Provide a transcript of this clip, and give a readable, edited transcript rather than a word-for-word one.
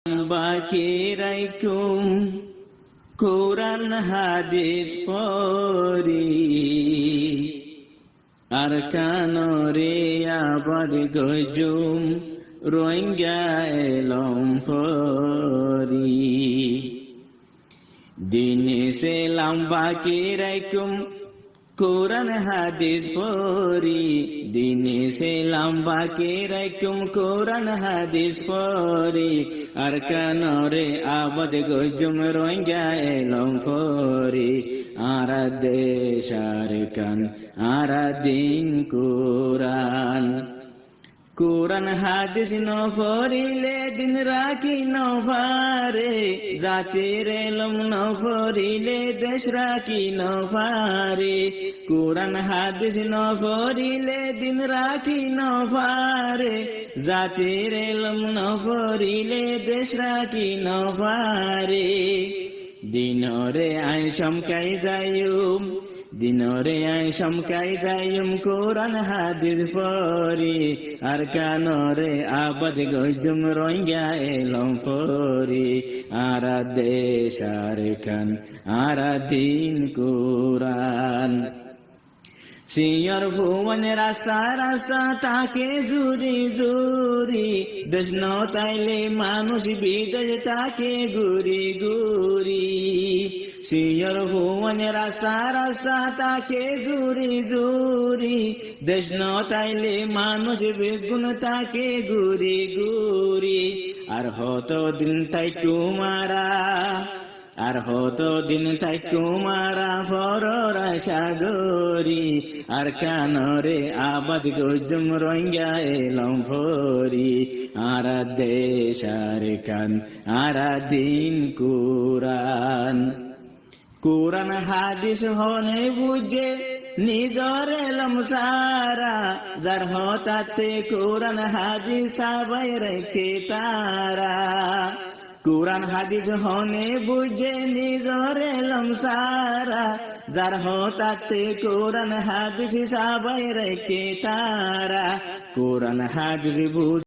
বাকি রাইকুম কোরআন হাদিস পড়ি আর কানরে আবার গজুম রোহিঙ্গা এলম পড়ি দিনে সেলাম বাকি রাইকুম কোরআন হাদিস পড়ি দিনে সেলাম বাকি রাইকুম কোরআন হাদিস পড়ি আর কানরে আবাদ গজুম রোহিঙ্গা এলম পড়ি আর দেশ আর কান আর দিন কোরআন কোরআন হাদিস ন পড়িলে দিন রাখি ন পারে জাতির এলম ন পড়িলে দেশ রাখি ন পারে কোরআন হাদিস ন পড়িলে দিন রাখি ন পারে জাতির এলম ন পড়িলে দেশ রাখি ন পারে দিনরে আয় চমকাই যাইম দিনরে আয় চমকাই যাইম কোরআন হাদিস পড়ি আর কানরে আবাদ গজুম রোহিঙ্গা এলম পড়ি আর দেশ আর কান আর দিন কোরআন সিয়র ভুবন রাসা রাসা তাকে জুরি জুরি দেশ ন তাইলে মানুষ বিদেশ তাকে গুরি গুরি সিয়র ভুবন রাসা রাসা তাকে জুরি জুরি দেশ ন তাইলে মানুষ বেগুন তাকে গুরি গুরি আর হতো দিন তাই কুমারা আর হতো দিন তাই কুমারা ফররা সাগরি আর কানরে আবাদ গজুম রোহিঙ্গা এলম পড়ি আর দেশ আর কান আর দিন কোরআন কোরআন হাদিস হনে বুঝে নিজর এলম সারা যার হতাতে কোরআন হাদিস সবাই রেখে তারা কোরআন হাদিস হনে বুঝে নিজর এলম সারা যার হতাতে কোরআন হাদিস সবাই রেখে তারা কোরআন হাদিস